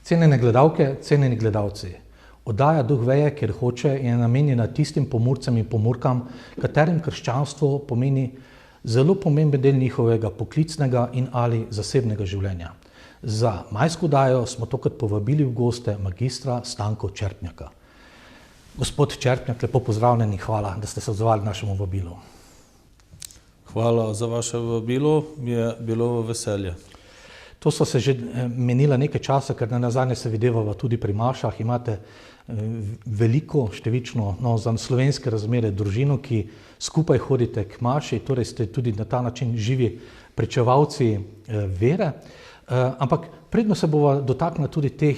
Cenjene gledalke, cenjeni gledalci. Oddaja Duh veje, kjer hoče, je namenjena tistim Pomurcem in Pomurkam, katerim krščanstvo pomeni zelo pomemben del njihovega poklicnega in ali zasebnega življenja. Za majsko oddajo smo tokrat povabili v goste magistra Stanko Čerpnjaka. Gospod Čerpnjak, lepo pozdravljen in hvala, da ste se odzvali našemu vabilu. Hvala za vaše vabilo, mi je bilo veselje. To so se že menila nekaj časa, ker nazadnje se videvava tudi pri mašah. Imate veliko, številčno, za slovenske razmere družino, ki skupaj hodite k maši, torej ste tudi na ta način živi pričevalci vere. Ampak predno se bova dotaknila tudi teh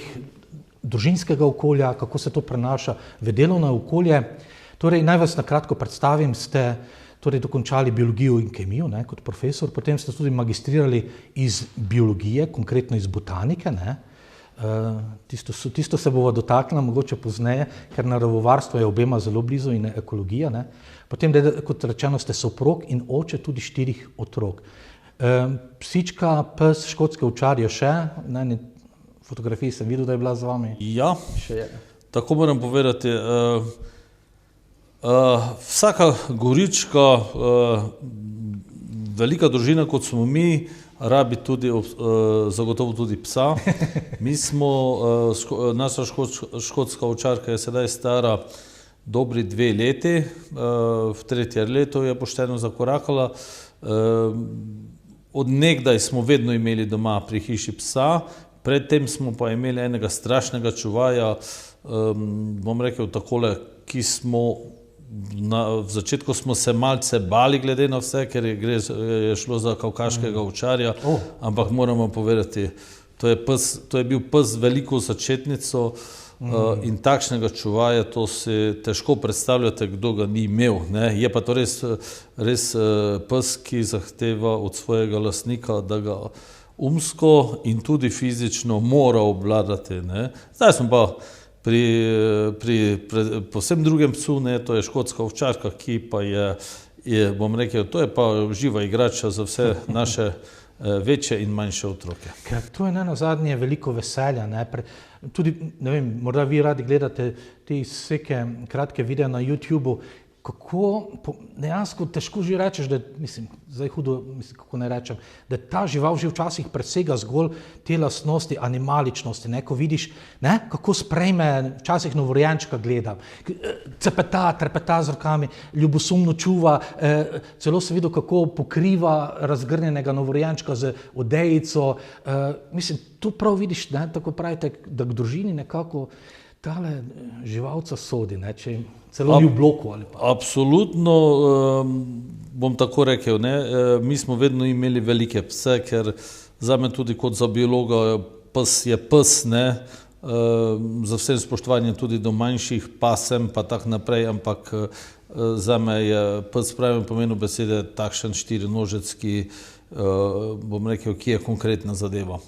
družinskega okolja, kako se to prenaša v delovno okolje. Torej, naj vas na kratko predstavim, ste dokončali biologijo in kemijo kot profesor, potem ste tudi magistrirali iz biologije, konkretno iz botanike. Tisto se bova dotaknila mogoče pozneje, ker naravovarstvo je obema zelo blizu in ekologija. Potem, kot rečeno, ste soprog in oče tudi 4 otrok. Psička, pes, škotske ovčarje še, na eni fotografiji sem videl, da je bila z vami. Ja, tako moram povedati. Vsaka Gorička, velika družina, kot smo mi, rabi tudi, zagotovo tudi psa. Mi smo, naša škotska ovčarka je sedaj stara dobri 2 leti, v 3. leto je pošteno zakorakala. Od nekdaj smo vedno imeli doma pri hiši psa, predtem smo pa imeli enega strašnega čuvaja, bom rekel takole, ki smo v začetku smo se malce bali glede na vse, ker je šlo za kavkaškega ovčarja, ampak moramo povedati, to je bil pes z veliko začetnico in takšnega čuvaja, to si težko predstavljate, kdo ga ni imel. Je pa to res pes, ki zahteva od svojega lastnika, da ga umsko in tudi fizično mora obvladati. Zdaj smo pa pri povsem drugem psu, to je škotska ovčarka, ki pa je, bom rekel, to je pa živa igrača za vse naše večje in manjše otroke. Ker to je nazadnje veliko veselja. Tudi, ne vem, morda vi radi gledate te vseke kratke videe na YouTubeu, kako dejansko težko že rečeš, da, zdaj hudo, kako ne rečem, da ta žival že včasih presega zgolj te lastnosti animaličnosti, ko vidiš, kako sprejme, včasih novorojenčka gleda, trepeta z rokami, ljubosumno čuva, celo se videl, kako pokriva razgrnjenega novorojenčka z odejico. Tu prav vidiš, tako pravite, da k družini nekako tale živalca sodi, če celo v bloku ali pa. Absolutno, bom tako rekel, mi smo vedno imeli velike pse, ker zame tudi kot za biologa pes je pes, za vsem spoštovanjem tudi do manjših pasem pa tak naprej, ampak zame je pes v pravem pomenu besede takšen 4-nožec, ki, bom rekel, ki je konkretna zadeva.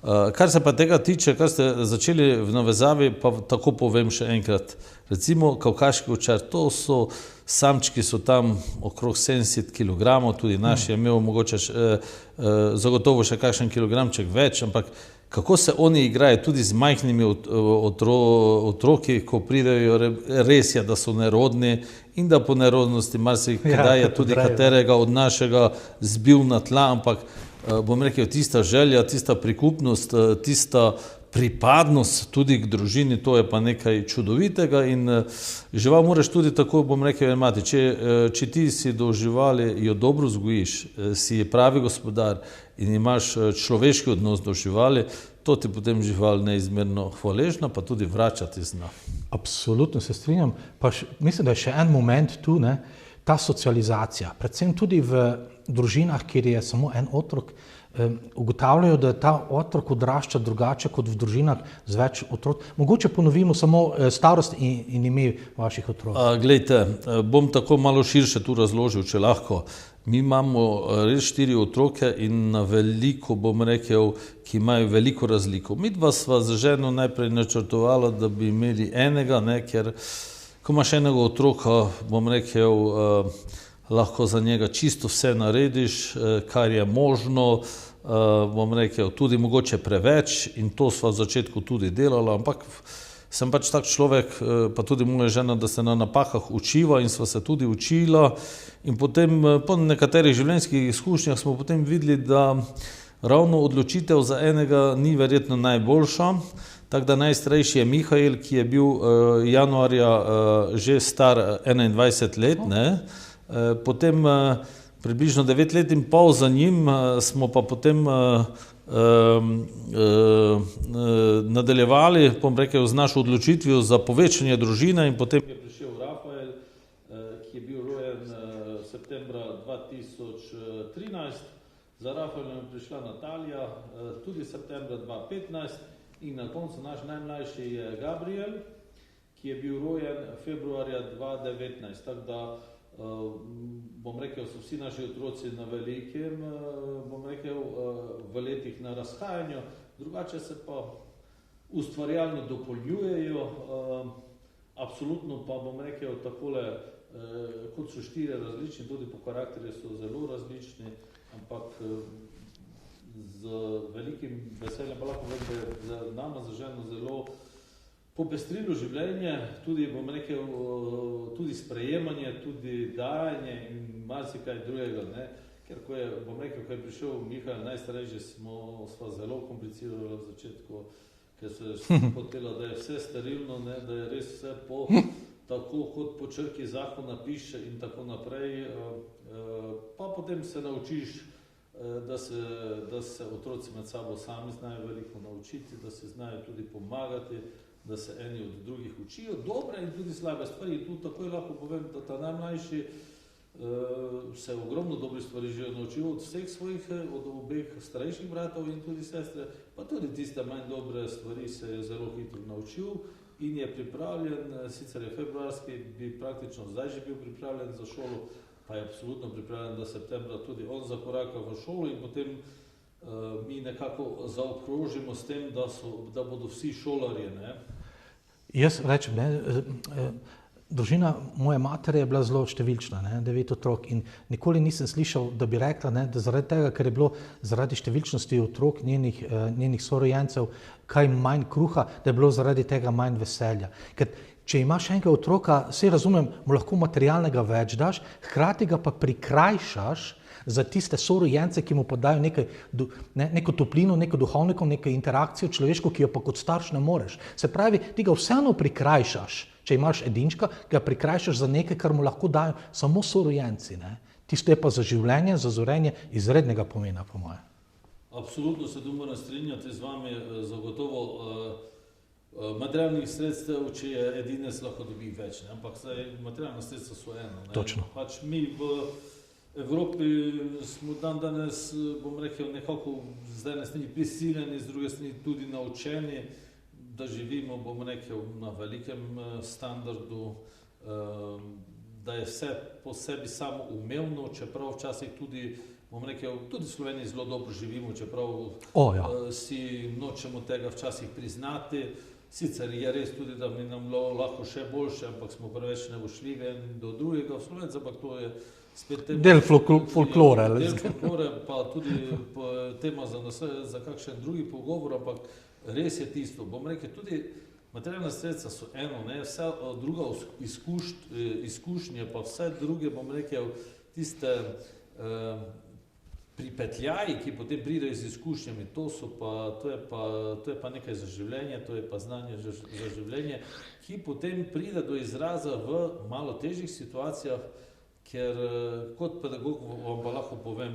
Kar se pa tega tiče, kar ste začeli v navezavi, pa tako povem še enkrat. Recimo kavkaški ovčar, to so samčki, so tam okrog 70 kg, tudi naš je imel mogoče zagotovo še kakšen kilogramček več, ampak kako se oni igrajo tudi z majhnimi otroki, ko pridejo, res je, da so nerodni in da po nerodnosti marsikdaj je tudi katerega od našega zbil na tla, ampak bom rekel, tista želja, tista prikupnost, tista pripadnost tudi k družini, to je pa nekaj čudovitega in žival moraš tudi tako, bom rekel, imati. Če ti si do živali jo dobro vzgojiš, si pravi gospodar in imaš človeški odnos do živali, to ti potem žival neizmerno hvaležna, pa tudi vračati zna. Absolutno se strinjam, pa mislim, da je še en moment tu, ta socializacija, predvsem tudi v družinah, kjer je samo en otrok, ugotavljajo, da ta otrok odrašča drugače kot v družinah z več otrok. Mogoče ponovimo samo starost in ime vaših otrok. Glejte, bom tako malo širše tu razložil, če lahko. Mi imamo res 4 otroke in na veliko, bom rekel, ki imajo veliko razliko. Midva sva z ženo najprej načrtovala, da bi imeli enega, ker ko imaš enega otroka, bom rekel, lahko za njega čisto vse narediš, kar je možno, bom rekel, tudi mogoče preveč in to sva v začetku tudi delala, ampak sem pač tak človek, pa tudi moja žena, da se na napakah učiva in sva se tudi učila in potem po nekaterih življenjskih izkušnjah smo potem videli, da ravno odločitev za enega ni verjetno najboljša. Tako da najstarejši je Mihael, ki je bil januarja že star 21 let, ne. Potem približno 9 let in pol za njim smo pa potem nadaljevali, bom rekel, z našo odločitvijo za povečanje družine in potem je prišel Rafael, ki je bil rojen septembra 2013. Za Rafaelom je prišla Natalija, tudi septembra 2015. In na koncu naš najmlajši je Gabriel, ki je bil rojen februarja 2019. Tako da, bom rekel, so vsi naši otroci na velikem, bom rekel, v letih na razhajanju, drugače se pa ustvarjalno dopolnjujejo, absolutno pa, bom rekel, takole, kot so 4 različni, tudi po karakterju so zelo različni, ampak z velikim veseljem pa lahko vem, da je za nama, za ženo zelo popestrilo življenje, tudi, bom rekel, tudi sprejemanje, tudi dajanje in marsikaj drugega, ne. Ker ko je, bom rekel, ko je prišel Mihael najstarejši, sva zelo komplicirali v začetku, ker se je hotela, da je vse sterilno, ne, da je res vse tako kot po črki zakona piše in tako naprej, pa potem se naučiš, da se otroci med sabo sami znajo veliko naučiti, da se znajo tudi pomagati, da se eni od drugih učijo dobre in tudi slabe stvari. Tu takoj lahko povem, da ta najmlajši se ogromno dobrih stvari že naučil od vseh svojih, od obeh starejših bratov in tudi sestre, pa tudi tiste manj dobre stvari se je zelo hitro naučil in je pripravljen, sicer je februarski, bi praktično zdaj že bil pripravljen za šolo, pa je absolutno pripravljen, da septembra tudi on zakoraka v šolo in potem mi nekako zaokrožimo s tem, da bodo vsi šolarji, ne. Jaz rečem, ne, družina moje matere je bila zelo številčna, ne, 9 otrok in nikoli nisem slišal, da bi rekla, ne, da zaradi tega, ker je bilo zaradi številčnosti otrok njenih sorojencev kaj manj kruha, da je bilo zaradi tega manj veselja. Ker če imaš enega otroka, saj razumem, mu lahko materialnega več daš, hkrati ga pa prikrajšaš za tiste sorojence, ki mu podajo neko toplino, neko duhovnikom, neko interakcijo človeško, ki jo pa kot starš ne moreš. Se pravi, ti ga vseeno prikrajšaš, če imaš edinčka, ga prikrajšaš za nekaj, kar mu lahko dajo samo sorojenci, ne. Tisto je pa za življenje, za zorenje izrednega pomena, po moje. Absolutno se tu moram strinjati z vami, zagotovo materialnih sredstev, če je edinec, lahko dobi več, ne? Ampak materialna sredstva so eno. Ne? Točno. Pač mi v Evropi smo danes, bom rekel, nekako z ene strani prisiljeni, z druge strani tudi naučeni, da živimo, bom rekel, na velikem standardu, da je vse po sebi samo umevno, čeprav včasih tudi, bom rekel, tudi v Sloveniji zelo dobro živimo, čeprav si nočemo tega včasih priznati. Sicer je res tudi, da mi nam lahko še boljše, ampak smo preveč nevošljivi en do drugega v Slovenci, ampak to je spet tema. Del folklore. Del folklore, pa tudi tema za kakšen drugi pogovor, ampak res je tisto. Bom rekel, tudi materialna sredstva so eno, ne, vse druga izkušnje, pa vse druge, bom rekel, tiste pripetljaji, ki potem pridejo z izkušnjami, to je pa nekaj za življenje, to je pa znanje za življenje, ki potem pride do izraza v malo težjih situacijah, ker kot pedagog vam pa lahko povem,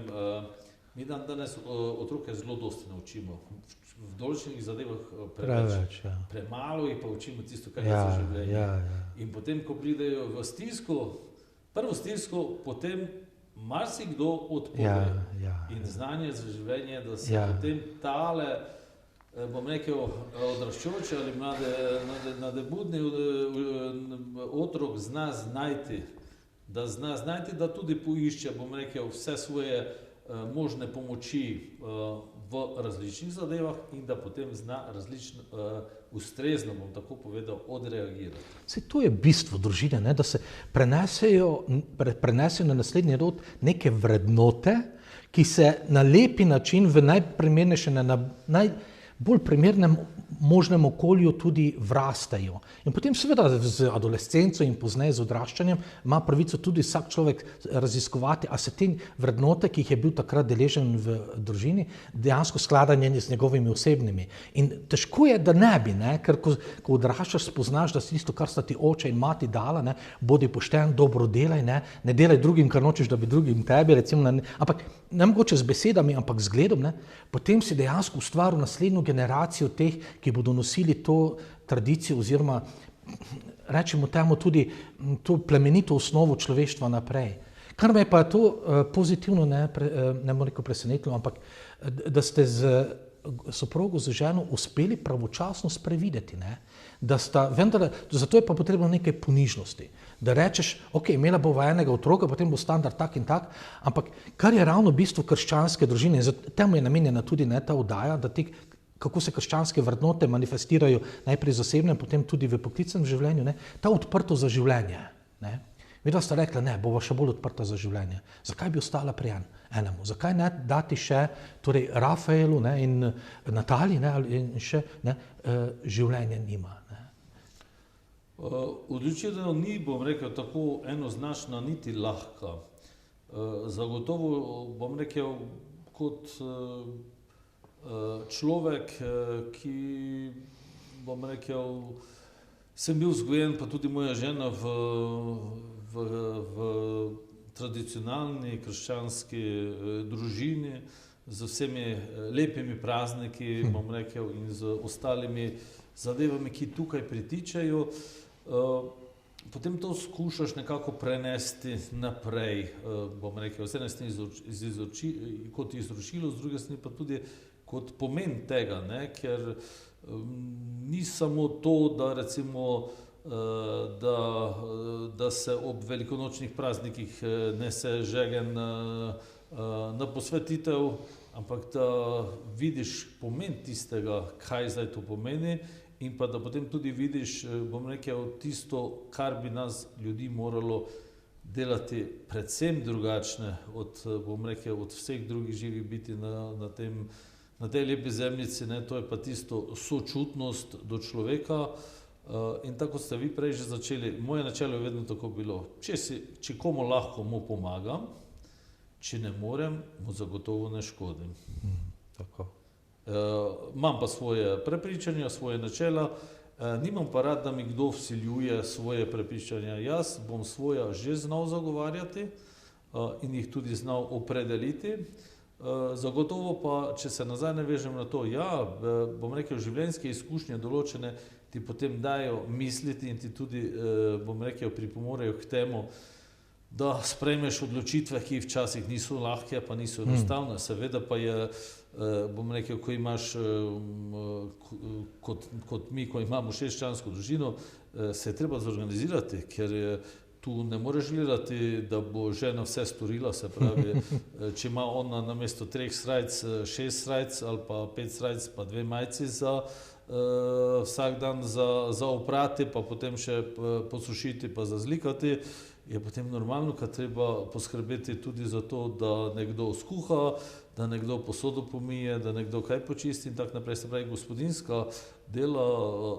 mi danes otroke zelo dosti naučimo. V določenih zadevah preveč, premalo jih pa učimo tisto, kar je za življenje. In potem, ko pridejo v stisko, prvo stisko, potem marsikdo odpove in znanje za življenje, da se potem tale, bom rekel, odraščajoči ali nadebudni otrok zna znajti, da tudi poišče, bom rekel, vse svoje možne pomoči v različnih zadevah in da potem zna ustrezno, bom tako povedal, odreagirati. Saj to je bistvo družine, ne? Da se prenesejo na naslednji rod neke vrednote, ki se na lepi način v najprimernejšem, na najbolj primernem možnem okolju tudi vrastajo. In potem seveda z adolescenco in pozneje z odraščanjem ima pravico tudi vsak človek raziskovati, a se te vrednote, ki jih je bil takrat deležen v družini, dejansko skladajo z njegovimi osebnimi. In težko je, da ne bi, ker ko odraščaš, spoznaš, da si tisto, kar sta ti oče in mati dala, bodi pošten, dobro delaj, ne delaj drugim, kar nočeš, da bi drugim tebi, recimo, ampak ne mogoče z besedami, ampak z zgledom, potem si dejansko ustvaril naslednjo generacijo teh, ki bodo nosili to tradicijo oziroma rečemo temu tudi to plemenito osnovo človeštva naprej. Kar me je pa to pozitivno ne bom rekel presenetilo, ampak da ste z soprogo, z ženo uspeli pravočasno sprevideti, da sta, vendar, zato je pa potrebno nekaj ponižnosti, da rečeš, ok, imela bova enega otroka, potem bo standard tak in tak, ampak kar je ravno bistvo krščanske družine, temu je namenjena tudi ta oddaja, da kako se krščanske vrednote manifestirajo najprej z osebnem, potem tudi v poklicnem življenju, ta odprtost za življenje. Vedno sta rekla, ne, bova še bolj odprta za življenje. Zakaj bi ostala pri enemu? Zakaj ne dati še, torej Rafaelu in Nataliji in še življenje njima? Odločitev ni, bom rekel, tako enoznačna, niti lahka. Zagotovo, bom rekel, kot človek, ki, bom rekel, sem bil vzgojen, pa tudi moja žena v tradicionalni krščanski družini, z vsemi lepimi prazniki, bom rekel, in z ostalimi zadevami, ki tukaj pritičajo. Potem to skušaš nekako prenesti naprej, bom rekel, z ene strani kot izročilo, z druge strani pa tudi kot pomen tega, ker ni samo to, da recimo, da se ob velikonočnih praznikih nese žegen na posvetitev, ampak da vidiš pomen tistega, kaj zdaj to pomeni, in pa da potem tudi vidiš, bom rekel, tisto, kar bi nas ljudi moralo delati predvsem drugačne od, bom rekel, od vseh drugih živih biti na tej lepi zemljici, to je pa tisto sočutnost do človeka. In tako ste vi prej že začeli, moje načelo je vedno tako bilo, če komu lahko, mu pomagam, če ne morem, mu zagotovo ne škodim. Tako. Imam pa svoje prepričanja, svoje načela, nimam pa rad, da mi kdo vsiljuje svoje prepričanja. Jaz bom svoja že znal zagovarjati in jih tudi znal opredeliti. Zagotovo pa, če se nazaj navežem na to, bom rekel, življenjske izkušnje določene ti potem dajo misliti in ti tudi, bom rekel, pripomorejo k temu, da sprejmeš odločitve, ki včasih niso lahke, pa niso enostavne. Seveda pa je, bom rekel, ko imaš, kot mi, ko imamo 6-člansko družino, se je treba zorganizirati, ker tu ne moreš gledati, da bo žena vse storila, se pravi, če ima ona namesto 3 srajc 6 srajc ali pa 5 srajc pa 2 majici za vsak dan za oprati, pa potem še posušiti pa za zlikati, je potem normalno, ker treba poskrbeti tudi za to, da nekdo skuha, da nekdo posodo pomije, da nekdo kaj počisti in tako naprej. Se pravi, gospodinjska dela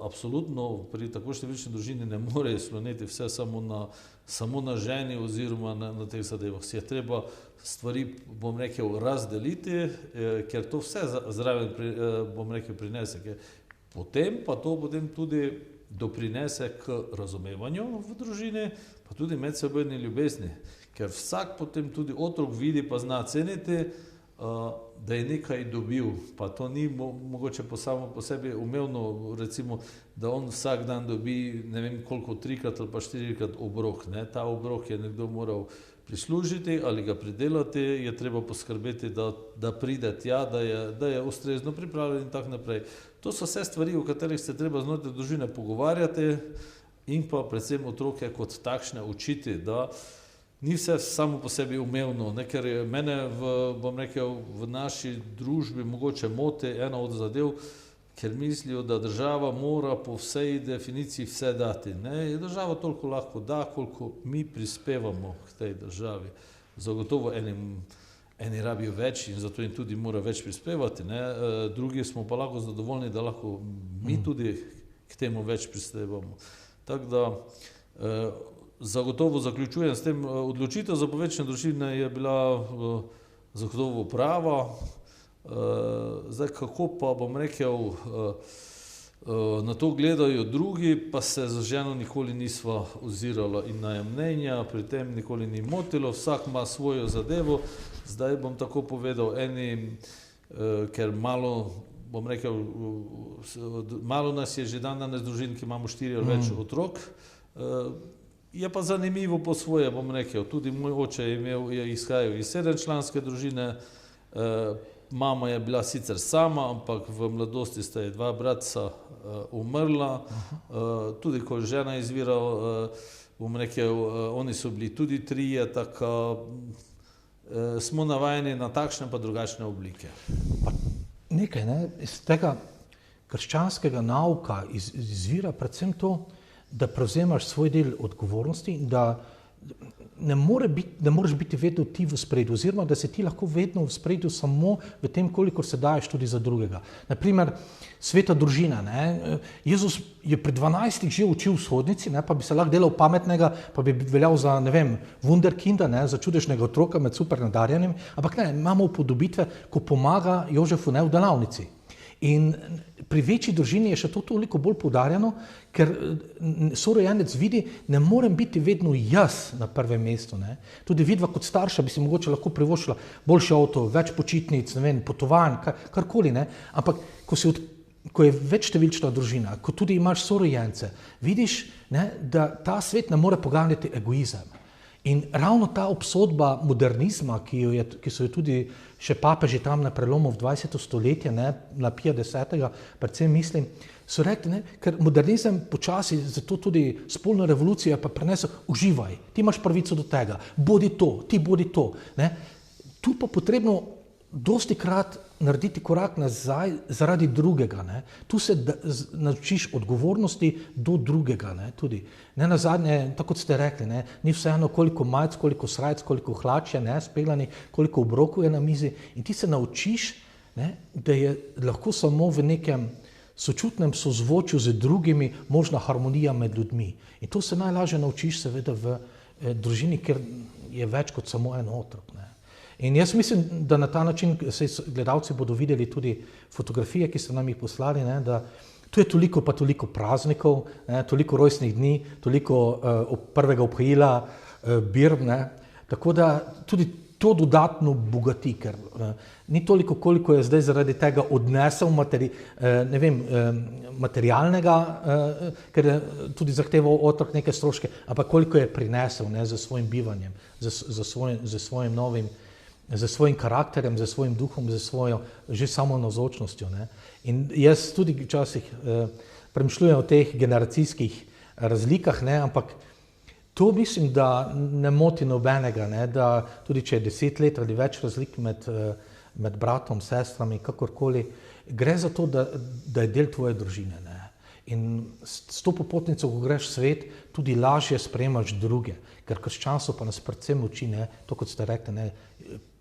absolutno pri tako številčni družini ne more sloneti vse samo na ženi oziroma na teh zadevah. Si je treba stvari, bom rekel, razdeliti, ker to vse zraven, bom rekel, prinese. Potem pa to potem tudi doprinese k razumevanju v družini, pa tudi medsebojni ljubezni. Ker vsak potem tudi otrok vidi pa zna ceniti, da je nekaj dobil, pa to ni mogoče samo po sebi umevno, recimo, da on vsak dan dobi ne vem koliko, 3-krat ali pa 4-krat obrok. Ta obrok je nekdo moral prislužiti ali ga pridelati, je treba poskrbeti, da pride tja, da je ustrezno pripravljen in tako naprej. To so vse stvari, o katerih se treba znotraj družine pogovarjati in pa predvsem otroke kot takšne učiti, da ni vse samo po sebi umevno, ker mene, bom rekel, v naši družbi mogoče moti ena od zadev, ker mislijo, da država mora po vsej definiciji vse dati. Država toliko lahko da, koliko mi prispevamo k tej državi. Zagotovo eni rabijo več in zato jim tudi mora več prispevati, ne? Drugi smo pa lahko zadovoljni, da lahko mi tudi k temu več prispevamo. Tako da zagotovo zaključujem s tem, odločitev za povečanje družine je bila zagotovo prava. Zdaj, kako pa bom rekel, na to gledajo drugi, pa se za ženo nikoli nisva ozirala in na mnenja, pri tem nikoli ni motilo, vsak ima svojo zadevo. Zdaj bom tako povedal, eni, ker malo, bom rekel, malo nas je že danes družin, ki imamo 4 ali več otrok, je pa zanimivo po svoje, bom rekel, tudi moj oče je izhajal iz 7-članske družine, mama je bila sicer sama, ampak v mladosti sta je 2 bratca umrla, tudi ko je žena izvirala, bom rekel, oni so bili tudi 3, tako smo navajeni na takšne pa drugačne oblike. Pa nekaj, ne, iz tega krščanskega nauka izvira predvsem to, da prevzemaš svoj del odgovornosti in da ne moreš biti vedno ti v spredju, oziroma da si ti lahko vedno v spredju samo v tem, kolikor se daješ tudi za drugega. Naprimer, sveta družina. Ne? Jezus je pri 12 že učil v shodnici, ne? Pa bi se lahko delal pametnega, pa bi veljal za, ne vem, wunderkinda, ne? Za čudežnega otroka med super nadarjenim, ampak ne, imamo upodobitve, ko pomaga Jožefu, ne, v delavnici. In pri večji družini je še to toliko bolj poudarjeno, ker sorojenec vidi, ne morem biti vedno jaz na prvem mestu. Ne. Tudi vidva kot starša bi si mogoče lahko privoščila boljši avto, več počitnic, ne vem, potovanj, karkoli. Ne. Ampak ko je večštevilčna družina, ko tudi imaš sorojence, vidiš, ne, da ta svet ne more poganjati egoizem. In ravno ta obsodba modernizma, ki so jo tudi še papeži tam na prelomu v 20. stoletje, ne, na Pija X, predvsem mislim, so rekli, ne, ker modernizem počasi, zato tudi spolna revolucija pa prenesel, uživaj, ti imaš pravico do tega, bodi to, ti bodi to. Ne. Tu pa potrebno dosti krat narediti korak nazaj zaradi drugega. Ne. Tu se naučiš odgovornosti do drugega. Ne, tudi. Ne nazadnje, tako kot ste rekli, ne, ni vseeno koliko majic, koliko srajc, koliko hlač je, ne, speglani, koliko obrokov je na mizi in ti se naučiš, ne, da je lahko samo v nekem sočutnem sozvočju z drugimi možna harmonija med ljudmi. In to se najlažje naučiš seveda v družini, kjer je več kot samo en otrok. Ne. In jaz mislim, da na ta način gledalci bodo videli tudi fotografije, ki so nam jih poslali, ne, da tu je toliko pa toliko praznikov, ne, toliko rojstnih dni, toliko prvega obhajila, birb, ne, tako da tudi to dodatno bogati, ker ni toliko, koliko je zdaj zaradi tega odnesel materialnega, ker je tudi zahteval otrok neke stroške, ampak koliko je prinesel, ne, za svojim bivanjem, za svojim novim, za svojim karakterjem, za svojim duhom, za svojo že samo navzočnostjo. Ne. In jaz tudi včasih premišljujem o teh generacijskih razlikah, ne, ampak to mislim, da ne moti nobenega, ne, da tudi če je 10 let ali več razlik med bratom, sestrami, kakorkoli, gre za to, da je del tvoje družine. Ne. In s to popotnico, ko greš v svet, tudi lažje sprejemaš druge, ker krščanstvo pa nas predvsem uči, ne, to kot ste rekli, ne,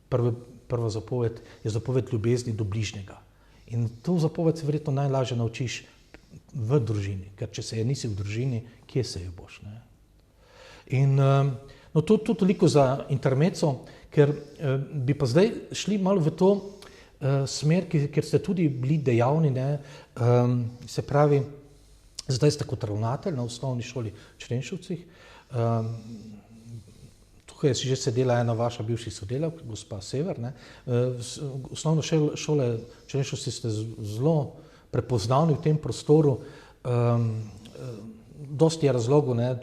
prva zapoved je zapoved ljubezni do bližnjega. In to zapoved se verjetno najlažje naučiš v družini, ker če se je nisi v družini, kje se je boš. Ne. In no, to toliko za intermezzo, ker bi pa zdaj šli malo v to smer, kjer ste tudi bili dejavni, ne, se pravi, zdaj ste kot ravnatelj na osnovni šoli v Črenšovcih, tukaj je že sedela ena vaša bivših sodelavk, gospa Sever, ne, osnovno šole v Črenšovcih ste zelo prepoznavni v tem prostoru, dosti je razlogov, ne,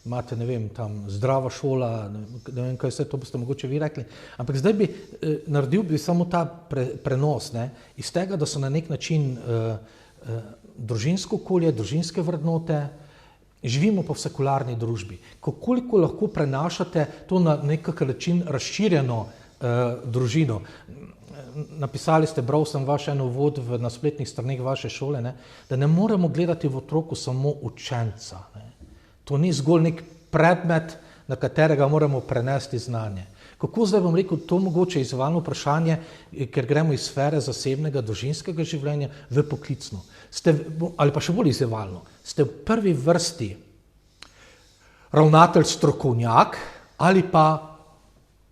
imate, ne vem, tam zdrava šola, ne vem, kaj vse to boste mogoče vi rekli, ampak zdaj naredil bi samo ta prenos, ne, iz tega, da so na nek način družinsko okolje, družinske vrednote, živimo pa v sekularni družbi. Koliko lahko prenašate to na nekak način razširjeno družino? Napisali ste, bral sem vaš en uvod na spletnih straneh vaše šole, ne, da ne moremo gledati v otroku samo učenca. Ne. To ni zgolj nek predmet, na katerega moramo prenesti znanje. Kako zdaj bom rekel, to mogoče izzivalno vprašanje, ker gremo iz sfere zasebnega, družinskega življenja v poklicno. Ali pa še bolj izzivalno, ste v prvi vrsti ravnatelj strokovnjak ali pa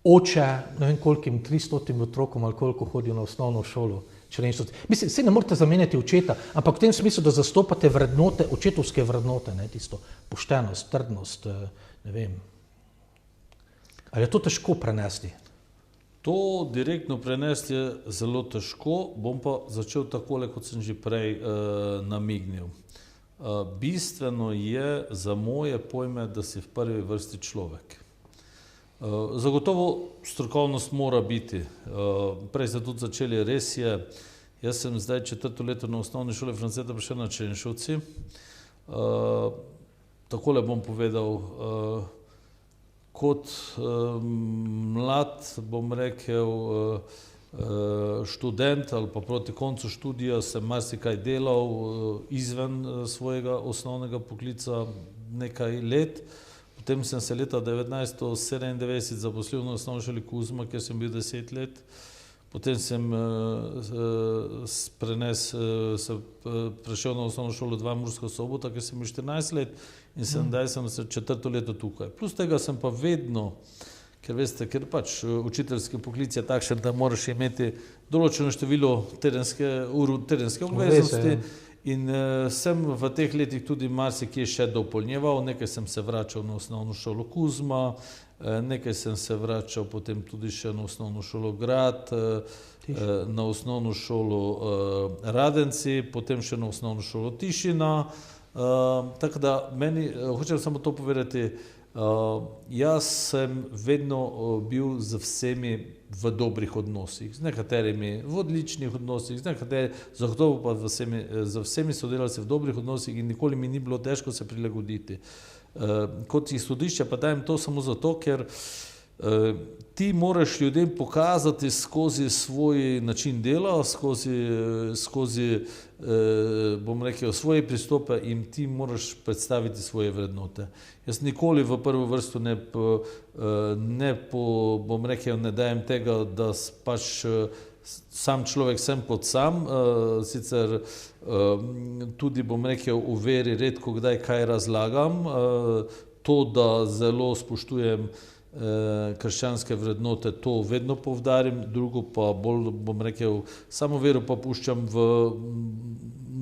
oče, ne vem kolikim 300 otrokom ali koliko hodijo na osnovno šolo. Mislim, se ne morate zamenjati očeta, ampak v tem smislu, da zastopate vrednote, očetovske vrednote, ne, tisto poštenost, trdnost, ne vem. Ali je to težko prenesti? To direktno prenesti je zelo težko, bom pa začel takole, kot sem že prej namignil. Bistveno je za moje pojme, da si v prvi vrsti človek. Zagotovo strokovnost mora biti. Prej ste tudi začeli, res je, jaz sem zdaj 4. leto na osnovni šoli Franceta Prešerna na Črenšovci. Takole bom povedal, kot mlad, bom rekel, študent ali pa proti koncu študija sem marsikaj delal izven svojega osnovnega poklica nekaj let. Potem sem se leta 1997 zaposlil na osnovni šoli Kuzma, kjer sem bil 10 let. Potem sem prešel na osnovno šolo 2 Murska Sobota, kjer sem bil 14 let in sedaj sem se 4. leto tukaj. Plus tega sem pa vedno, ker veste, ker pač učiteljski poklic je takšen, da moraš imeti določeno število tedenske obveznosti. In sem v teh letih tudi marsikje še dopolnjeval, nekaj sem se vračal na osnovno šolo Kuzma, nekaj sem se vračal potem tudi še na osnovno šolo Grad, na osnovno šolo Radenci, potem še na osnovno šolo Tišina. Tako da meni, hočem samo to povedati, jaz sem vedno bil z vsemi v dobrih odnosih, z nekaterimi v odličnih odnosih, zagotovo pa z vsemi sodelavci v dobrih odnosih in nikoli mi ni bilo težko se prilagoditi. Kot izhodišče pa dajem to samo zato, ker ti moraš ljudem pokazati skozi svoj način dela, skozi bom rekel, svoje pristope in ti moraš predstaviti svoje vrednote. Jaz nikoli v prvo vrsto bom rekel, ne dajem tega, da pač sam človek sem kot sam, sicer tudi bom rekel, v veri redko kdaj kaj razlagam, to, da zelo spoštujem krščanske vrednote, to vedno poudarim, drugo pa bolj, bom rekel, samo vero pa puščam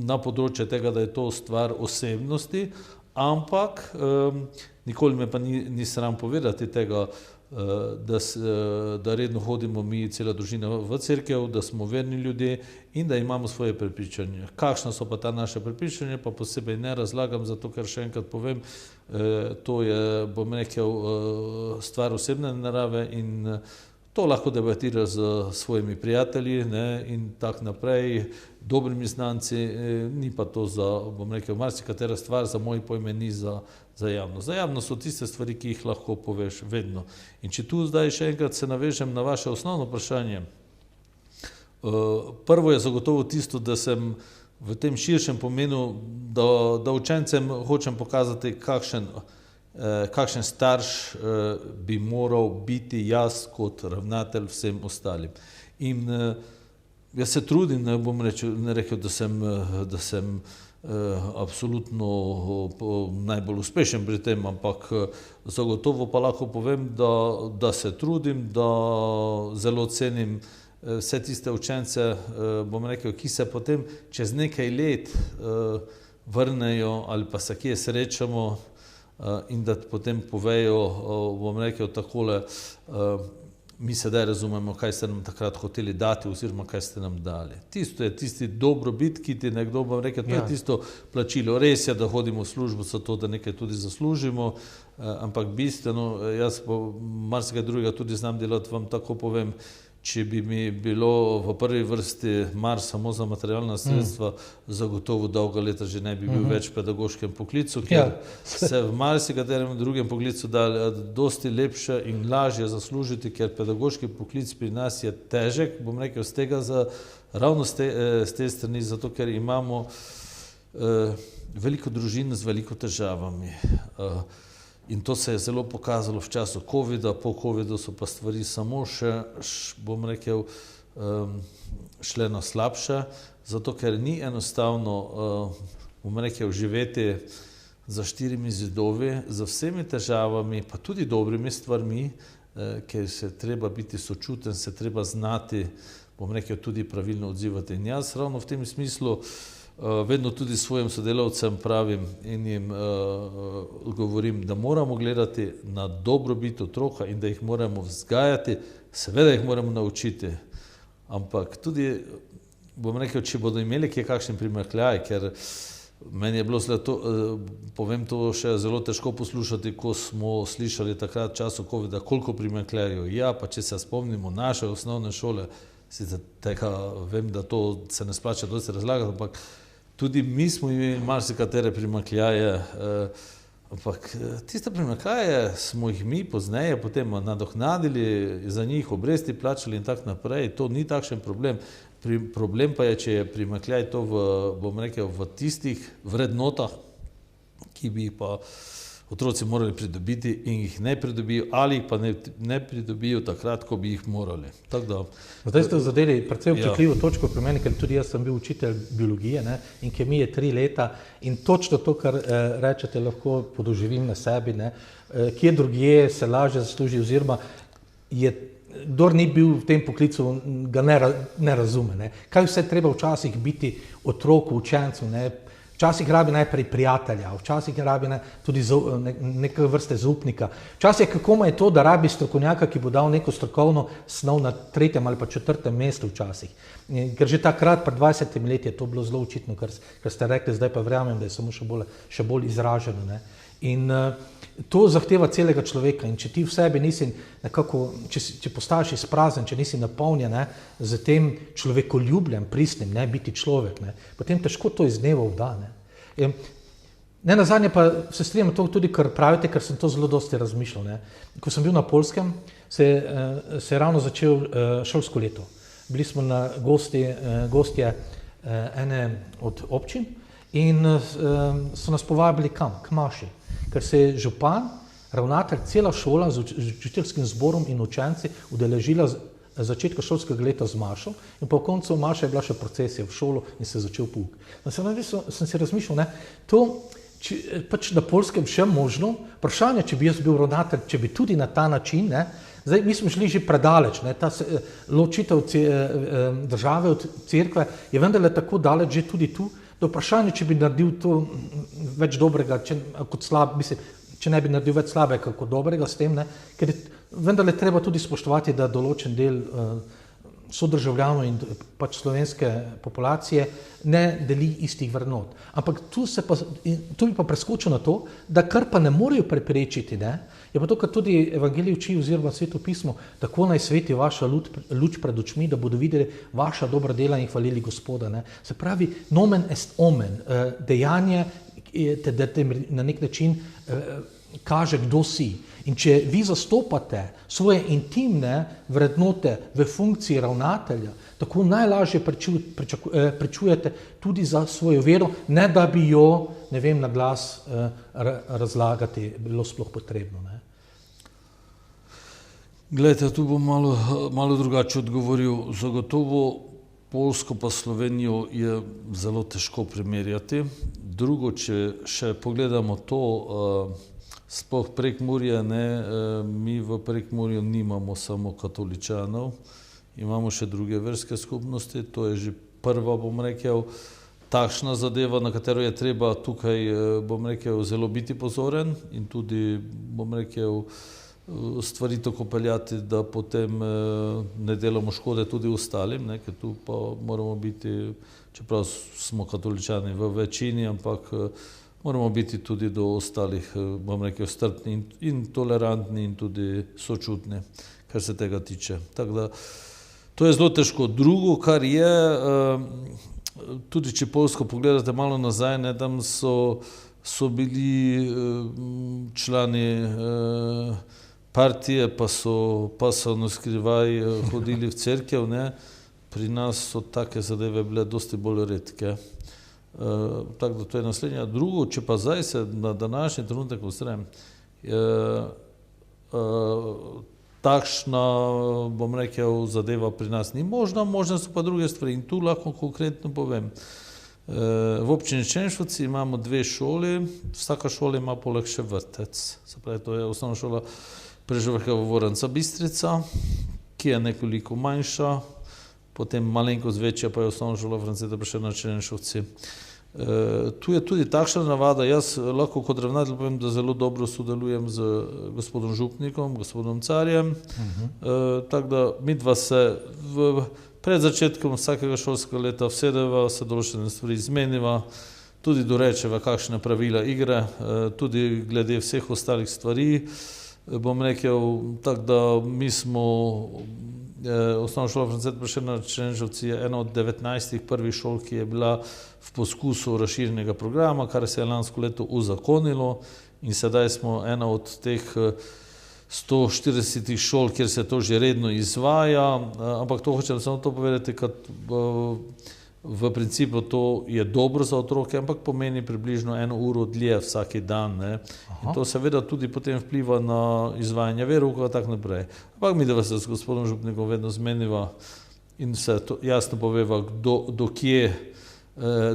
na področje tega, da je to stvar osebnosti, ampak nikoli me pa ni sram povedati tega, da redno hodimo mi, cela družina v cerkev, da smo verni ljudje in da imamo svoje prepričanje. Kakšna so pa ta naše prepričanja, pa posebej ne razlagam, zato ker še enkrat povem, to je, bom rekel, stvar osebne narave in to lahko debatira z svojimi prijatelji, ne, in tak naprej, dobrimi znanci, ni pa to za, bom rekel, marsikatera stvar za moje pojme ni za javnost. Za javnost so tiste stvari, ki jih lahko poveš vedno. In če tu zdaj še enkrat se navežem na vaše osnovno vprašanje, prvo je zagotovo tisto, da sem v tem širšem pomenu, da učencem hočem pokazati, kakšen starš bi moral biti jaz kot ravnatelj vsem ostalim. In jaz se trudim, ne bom rekel, da sem absolutno najbolj uspešen pri tem, ampak zagotovo pa lahko povem, da se trudim, da zelo cenim vse tiste učence, bom rekel, ki se potem čez nekaj let vrnejo ali pa se kje srečamo in da potem povejo, bom rekel takole, mi sedaj razumemo, kaj ste nam takrat hoteli dati oziroma kaj ste nam dali. Tisto je tisti dobrobit, ki ti nekdo, bom rekel, to je tisto plačilo. Res je, da hodimo v službo zato, da nekaj tudi zaslužimo, ampak bistveno, jaz pa marsikaj drugega tudi znam delati, vam tako povem, če bi mi bilo v prvi vrsti mar samo za materialna sredstva, zagotovo dolga leta že ne bi bil več v pedagoškem poklicu, ker se v marsikaterem drugem poklicu da dosti lepše in lažje zaslužiti, ker pedagoški poklic pri nas je težek, bom rekel, ravno z te strani, zato ker imamo veliko družin z veliko težavami. In to se je zelo pokazalo v času covida, po covidu so pa stvari samo še, bom rekel, šle na slabše, zato ker ni enostavno, bom rekel, živeti za 4 zidovi, za vsemi težavami, pa tudi dobrimi stvarmi, ker se treba biti sočuten, se treba znati, bom rekel, tudi pravilno odzivati. In jaz ravno v tem smislu vedno tudi svojim sodelavcem pravim in jim govorim, da moramo gledati na dobrobit otroka in da jih moramo vzgajati, seveda jih moramo naučiti, ampak tudi, bom rekel, če bodo imeli kakšen primanjkljaj, ker meni je bilo povem to še zelo težko poslušati, ko smo slišali takrat v času covida, koliko primanjkljajev. Ja, pa če se spomnimo naše osnovne šole, sicer tega vem, da to se ne splača dosti razlagati, ampak tudi mi smo imeli marsikatere primanjkljaje, ampak tiste primanjkljaje smo jih mi pozneje potem nadoknadili, za njih obresti plačali in tako naprej. To ni takšen problem. Problem pa je, če je primanjkljaj to bom rekel, v tistih vrednotah, ki bi jih pa otroci morali pridobiti in jih ne pridobijo ali jih pa ne pridobijo takrat, ko bi jih morali. Zdaj ste zadeli predvsem občutljivo točko pri meni, ker tudi jaz sem bil učitelj biologije, ne, in kemije 3 leta in točno to, kar rečete, lahko podoživim na sebi, ne, kje drugje se lažje zasluži oziroma kdor ni bil v tem poklicu, ga ne razume. Ne. Kaj vse treba včasih biti otroku, učencu, ne. Včasih rabi najprej prijatelja, včasih rabi tudi neke vrste zaupnika. Včasih kako je to, da rabi strokovnjaka, ki bo dal neko strokovno snov na 3. ali pa 4. mestu včasih. Ker že takrat, pred 20 leti, je to bilo zelo očitno, kar ste rekli, zdaj pa verjamem, da je samo še bolj izraženo. Ne. In to zahteva celega človeka in če ti v sebi nisi nekako, če postaješ izprazen, če nisi napolnjen, ne, z tem človekoljubljem, pristnim, ne, biti človek, ne, potem težko to iz dneva v dan. Ne nazadnje pa se strinjam to tudi, kar pravite, ker sem to zelo dosti razmišljal. Ne. Ko sem bil na Poljskem, se je ravno začel šolsko leto. Bili smo na gostje ene od občin in so nas povabili kam? K maši. Ker se je župan, ravnatelj, cela šola z učiteljskim zborom in učenci udeležila začetka šolskega leta z mašo in po koncu maše je bila še procesija v šolo in se je začel pouk. Sem si razmišljal, ne, to pač na Poljskem še možno, vprašanje, če bi jaz bil ravnatelj, če bi tudi na ta način, ne, zdaj mi smo šli že predaleč, ne, ta ločitev države od cerkve je vendarle tako daleč že tudi tu, da vprašanje, če bi naredil to več dobrega, če ne bi naredil več slabega kot dobrega s tem, ne, ker vendarle treba tudi spoštovati, da določen del sodržavljanov in pač slovenske populacije ne deli istih vrednot. Ampak tu bi pa preskočil na to, da kar pa ne morejo preprečiti, ne, je pa to, kar tudi Evangelij uči oziroma Sveto pismo, tako naj sveti vaša luč pred očmi, da bodo videli vaša dobra dela in hvalili Gospoda. Ne. Se pravi, nomen est omen, dejanje, da te na nek način kaže, kdo si. In če vi zastopate svoje intimne vrednote v funkciji ravnatelja, tako najlažje pričujete tudi za svojo vero, ne da bi jo, ne vem, na glas razlagati bilo sploh potrebno. Ne. Glejte, tu bom malo drugače odgovoril. Zagotovo Poljsko pa Slovenijo je zelo težko primerjati. Drugo, če še pogledamo to, sploh Prekmurje, ne, mi v Prekmurju nimamo samo katoličanov, imamo še druge verske skupnosti, to je že prva, bom rekel, takšna zadeva, na katero je treba tukaj, bom rekel, zelo biti pozoren in tudi, bom rekel, stvari tako peljati, da potem ne delamo škode tudi ostalim, ne, ker tu pa moramo biti, čeprav smo katoličani v večini, ampak moramo biti tudi do ostalih, bom rekel, strpni in tolerantni in tudi sočutni, kar se tega tiče. Tako da, to je zelo težko. Drugo, kar je, tudi če Poljsko pogledate malo nazaj, ne, tam so bili člani partije, pa so naskrivaj hodili v cerkev, ne. Pri nas so take zadeve bile dosti bolj redke. Tako da to je naslednja. Drugo, če pa zdaj se na današnji trenutek ozrem, Takšna, bom rekel, zadeva pri nas ni možna, možne so pa druge stvari in tu lahko konkretno povem. V občini Črenšovci imamo 2 šoli, vsaka šola ima poleg še vrtec, se pravi, to je osnovna šola Prežvrhova Voranca Bistrica, ki je nekoliko manjša, potem malenkost večja pa je osnovna šola Franceta Prešerna Črenšovci. Tu je tudi takšna navada, jaz lahko kot ravnatelj povem, da zelo dobro sodelujem z gospodom župnikom, gospodom Carjem, tako da midva se pred začetkom vsakega šolskega leta vsedeva, se določene stvari zmeniva, tudi dorečeva kakšne pravila igre, tudi glede vseh ostalih stvari, bom rekel, tako da mi smo Osnovna šola Franceta Prešerna Črenšovci je ena od 19 prvih šol, ki je bila v poskusu razširjenega programa, kar se je lansko leto uzakonilo in sedaj smo ena od teh 140 šol, kjer se to že redno izvaja, ampak to hočem samo to povedati, ker v principu to je dobro za otroke, ampak pomeni približno 1 uro dlje vsaki dan. Ne? In to seveda tudi potem vpliva na izvajanje verouka in tako naprej. Ampak mi, da se s gospodom župnikom vedno zmeniva in se to jasno poveva,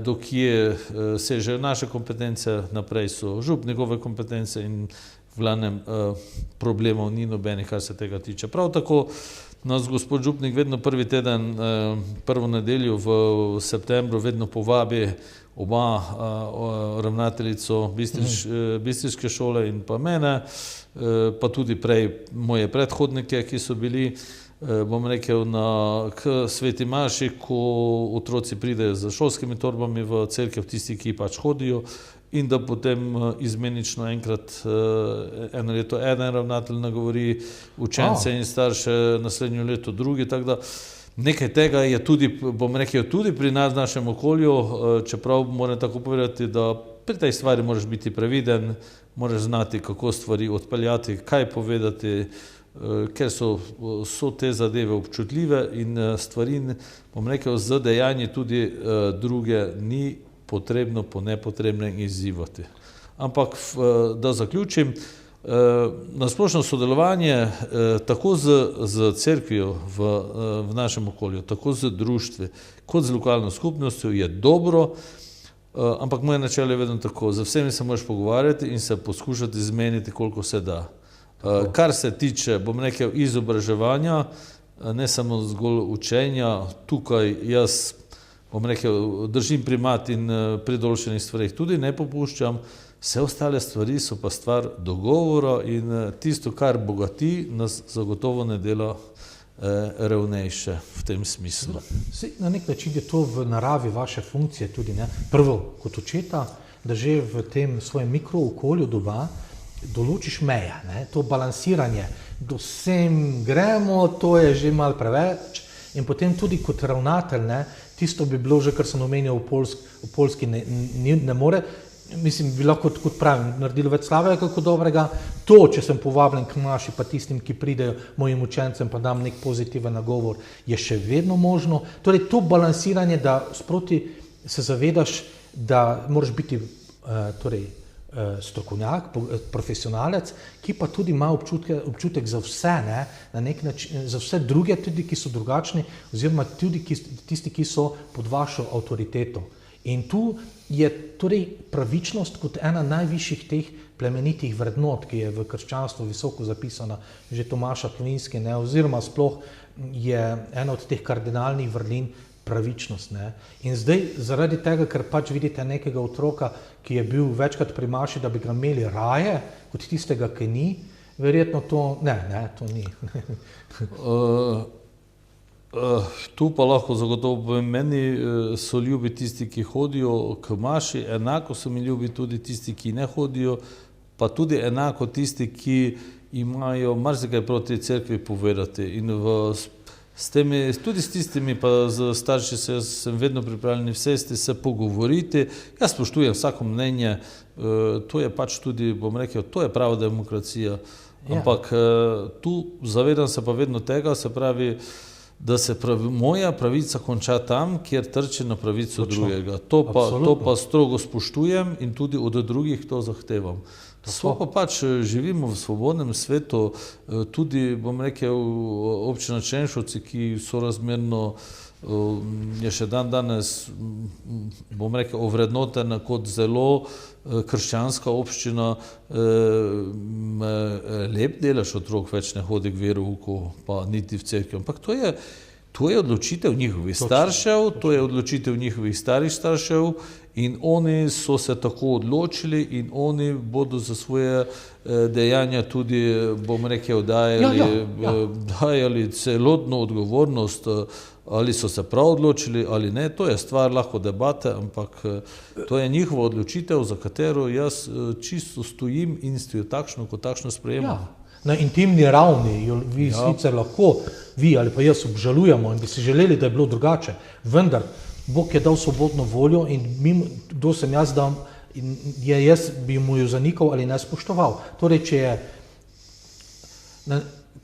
do kje sežejo naše kompetence, naprej so župnikove kompetence in v glavnem problemov ni nobenih, kar se tega tiče. Prav tako nas gospod župnik vedno prvi teden, prvo nedeljo v septembru vedno povabi oba ravnateljico bistriške šole in pa mene, pa tudi prej moje predhodnike, ki so bili, bom rekel, k Sveti Maši, ko otroci pridejo z šolskimi torbami v cerkev, tisti, ki pač hodijo, in da potem izmenično enkrat eno leto eden ravnatelj nagovori učence in starše, naslednjo leto drugi, tako da nekaj tega je tudi, bom rekel, tudi pri nas v našem okolju, čeprav moram tako povedati, da pri tej stvari moraš biti previden, moraš znati, kako stvari odpeljati, kaj povedati, ker so te zadeve občutljive in stvari, bom rekel, z dejanji tudi druge ni potrebno po nepotrebnem izzivati. Ampak, da zaključim, nasplošno sodelovanje tako z cerkvijo v našem okolju, tako z društvi, kot z lokalno skupnostjo je dobro, ampak moje načelo je vedno tako, z vsemi se moraš pogovarjati in se poskušati zmeniti, koliko se da. Kar se tiče, bom rekel, izobraževanja, ne samo zgolj učenja, tukaj jaz, bom rekel, držim primat in pri določenih stvarih tudi ne popuščam, vse ostale stvari so pa stvar dogovora in tisto, kar bogati, nas zagotovo ne dela revnejše v tem smislu. Na nek način je to v naravi vaše funkcije tudi, ne? Prvo, kot očeta, da že v tem svojem mikrookolju doma določiš meje, ne? To balansiranje, do sem gremo, to je že malo preveč in potem tudi kot ravnatelj, ne? Tisto bi bilo že, kar sem omenjal v Poljski, ne more, mislim, bi lahko, kot pravim, naredilo več slabega kako dobrega. To, če sem povabljen k maši, pa tistim, ki pridejo, mojim učencem, pa dam nek pozitiven nagovor, je še vedno možno. Torej, to balansiranje, da sproti se zavedaš, da moraš biti strokovnjak, profesionalec, ki pa tudi ima občutek za vse, ne, na nek način, za vse druge tudi, ki so drugačni, oziroma tudi tisti, ki so pod vašo avtoriteto. In tu je torej pravičnost kot ena najvišjih teh plemenitih vrednot, ki je v krščanstvu visoko zapisana, že Tomaša Akvinski, ne, oziroma sploh je ena od teh kardinalnih vrlin pravičnost. Ne. In zdaj, zaradi tega, ker pač vidite nekega otroka, ki je bil večkrat pri maši, da bi ga imeli raje, kot tistega, ki ni, verjetno to, to ni. Tu pa lahko zagotovo povem, meni so ljubi tisti, ki hodijo k maši, enako so mi ljubi tudi tisti, ki ne hodijo, pa tudi enako tisti, ki imajo marsikaj proti cerkvi povedati. In tudi s tistimi, pa z starši sem vedno pripravljen vsesti, se pogovoriti. Jaz spoštujem vsako mnenje, to je pač tudi, bom rekel, to je prava demokracija. Ampak tu zavedam se pa vedno tega, se pravi, da se moja pravica konča tam, kjer trči na pravico drugega. To pa strogo spoštujem in tudi od drugih to zahtevam. Smo pa pač živimo v svobodnem svetu, tudi, bom rekel, občina Črenšovci, ki sorazmerno je še dan danes, bom rekel, ovrednotena kot zelo krščanska občina, lep delež otrok več ne hodi k verouku, pa niti v cerkev, ampak to je odločitev njihovih staršev, to je odločitev njihovih starih staršev in oni so se tako odločili in oni bodo za svoje dejanja tudi, bom rekel, dajali celotno odgovornost, ali so se prav odločili ali ne, to je stvar lahko debate, ampak to je njihova odločitev, za katero jaz čisto stojim in stojo takšno, kot takšno sprejemam. Na intimni ravni jo vi sicer lahko, vi ali pa jaz obžalujemo in bi si želeli, da je bilo drugače, vendar Bog je dal svobodno voljo in kdo sem jaz, da jaz bi mu jo zanikal ali ne spoštoval. Torej, če je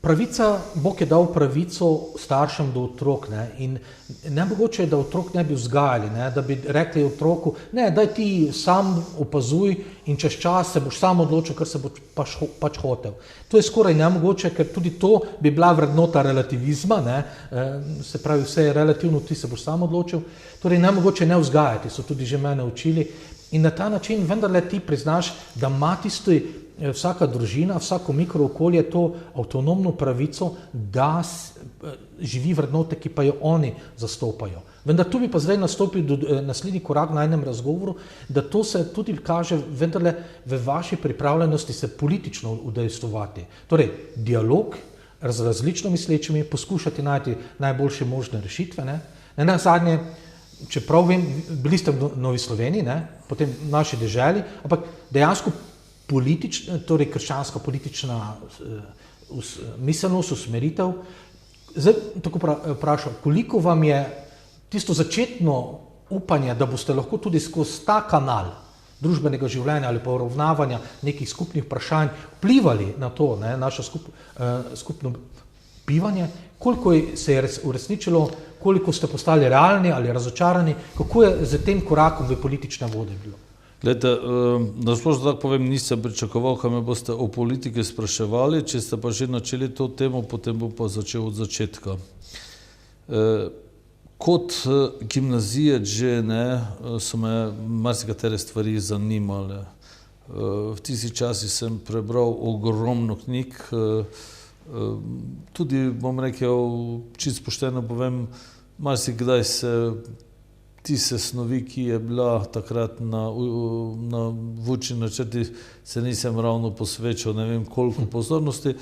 pravica, Bog je dal pravico staršem do otrok, ne, in nemogoče je, da otrok ne bi vzgajali, ne, da bi rekli otroku, ne, daj ti sam opazuj in čez čas se boš sam odločil, kar se boš pač hotel. To je skoraj nemogoče, ker tudi to bi bila vrednota relativizma, ne, se pravi, vse je relativno, ti se boš sam odločil, torej nemogoče ne vzgajati, so tudi že mene učili in na ta način vendarle ti priznaš, da ima tisti vsaka družina, vsako mikrookolje to avtonomno pravico, da živi vrednote, ki pa jo oni zastopajo. Vendar tu bi pa zdaj nastopil naslednji korak na enem razgovoru, da to se tudi kaže vendarle v vaši pripravljenosti se politično udejstvovati. Torej, dialog z različno mislečimi, poskušati najti najboljše možne rešitve. Ne na zadnje, čeprav vem, bili ste v Novi Sloveniji, ne, potem v naši deželi, ampak dejansko torej krščanska politična miselnost, usmeritev. Zdaj tako vprašam, koliko vam je tisto začetno upanje, da boste lahko tudi skozi ta kanal družbenega življenja ali pa uravnavanja nekih skupnih vprašanj vplivali na to, ne, naše skupno bivanje, koliko se je uresničilo, koliko ste postali realni ali razočarani, kako je z tem korakom v politične vode bilo? Glejte, da splošno tako povem, nisem pričakoval, kaj me boste o politiki spraševali, če ste pa že načeli to temo, potem bom pa začel od začetka. Kot gimnazijec že so me marsikatere stvari zanimale. V tistih časih sem prebral ogromno knjig, tudi, bom rekel, čisto pošteno povem, marsikdaj tiste snovi, ki je bila takrat na učni načrti, se nisem ravno posvečal, ne vem koliko pozornosti,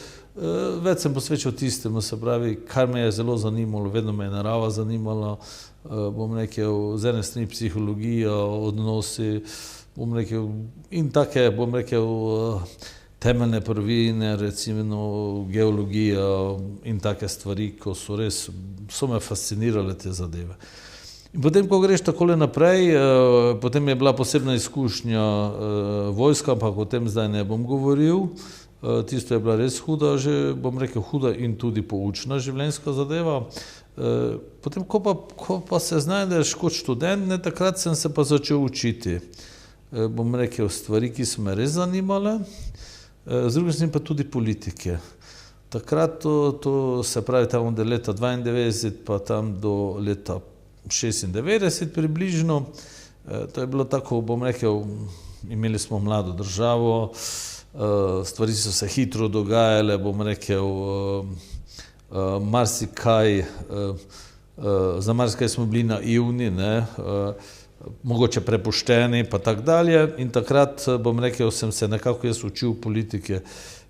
več sem posvečal tistemu, se pravi, kar me je zelo zanimalo, vedno me je narava zanimala, bom rekel, z ene strani psihologija, odnosi, bom rekel, in take, bom rekel, temeljne prvine, recimo geologija in take stvari, ko so me fascinirale te zadeve. In potem, ko greš takole naprej, potem je bila posebna izkušnja vojska, ampak o tem zdaj ne bom govoril. Tisto je bila res huda, že bom rekel huda in tudi poučna življenjska zadeva. Potem, ko pa se znajdeš kot študent, takrat sem se pa začel učiti. Bom rekel stvari, ki so me res zanimale, z druge strani pa tudi politike. Takrat to se pravi tam od leta 92 pa tam do leta 96 približno, to je bilo tako, bom rekel, imeli smo mlado državo, stvari so se hitro dogajale, bom rekel, marsikaj, za marsikaj smo bili naivni, mogoče prepušteni pa tak dalje in takrat, bom rekel, sem se nekako jaz učil politike.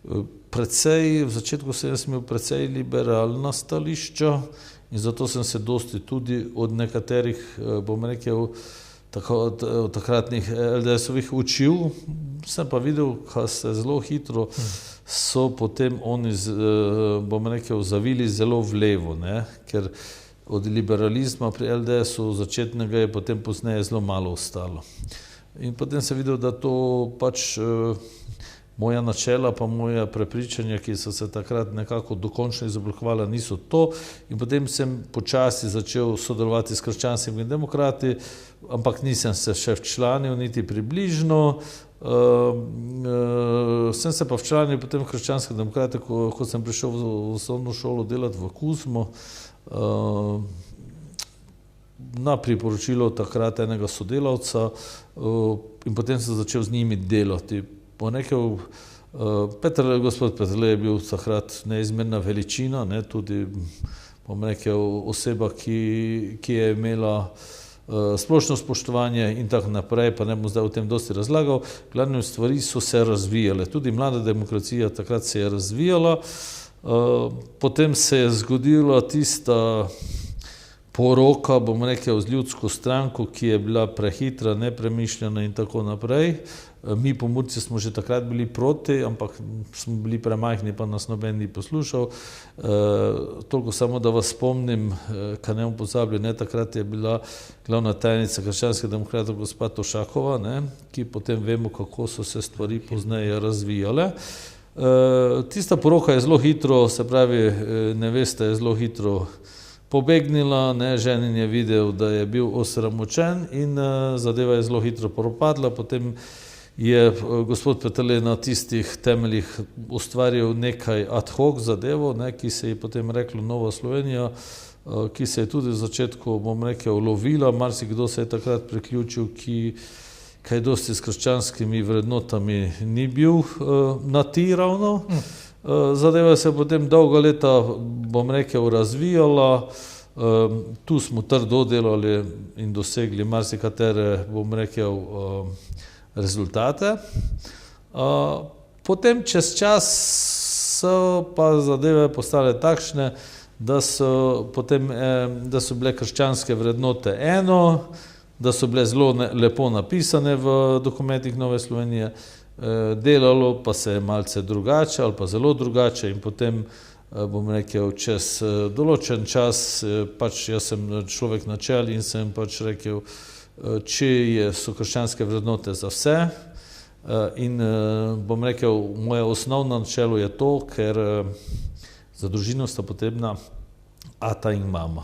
V začetku sem imel precej liberalna stališča, in zato sem se dosti tudi od nekaterih, bom rekel, od takratnih LDS-ovih učil, sem pa videl, kaj se zelo hitro so potem oni, bom rekel, zavili zelo v levo, ker od liberalizma pri LDS-u začetnega je potem pozneje zelo malo ostalo. In potem sem videl, da to pač moja načela pa moja prepričanja, ki so se takrat nekako dokončno izoblikovala, niso to. In potem sem počasi začel sodelovati s krščanskimi demokrati, ampak nisem se še včlanil, niti približno. Sem se pa včlanil potem v krščanske demokrate, ko sem prišel v osnovno šolo delati v Kuzmo, na priporočilo takrat enega sodelavca, in potem sem začel z njimi delati. Gospod Peterle je bil takrat neizmerna veličina, tudi oseba, ki je imela splošno spoštovanje in tako naprej, pa ne bom zdaj o tem dosti razlagal. Glavne stvari so se razvijale, tudi mlada demokracija takrat se je razvijala. Potem se je zgodila tista poroka, z ljudsko stranko, ki je bila prehitra, nepremišljena in tako naprej. Mi Pomurci smo že takrat bili proti, ampak smo bili premajhni, pa nas noben ni poslušal. Toliko samo, da vas spomnim, kaj ne bom pozabil, takrat je bila glavna tajnica krščanskih demokratov gospa Tošakova, ki potem vemo, kako so se stvari pozneje razvijale. Tista poroka je zelo hitro, se pravi, nevesta je zelo hitro pobegnila, ženin je videl, da je bil osramočen in zadeva je zelo hitro propadla. Potem je gospod Peterle na tistih temeljih ustvaril nekaj ad hoc zadevo, ki se je potem reklo Nova Slovenija, ki se je tudi v začetku, lovila. Marsikdo se je takrat priključil, ki kaj dosti s krščanskimi vrednotami ni bil na ti ravno. Zadeva se je potem dolga leta, razvijala. Tu smo trdo delali in dosegli marsikatere, rezultate. Potem čez čas so pa zadeve postale takšne, da so bile krščanske vrednote eno, da so bile zelo lepo napisane v dokumentih Nove Slovenije, delalo pa se je malce drugače ali pa zelo drugače in potem, čez določen čas, jaz sem človek načel in sem rekel, če so krščanske vrednote za vse in moje osnovno načelo je to, ker za družino sta potrebna ata in mama.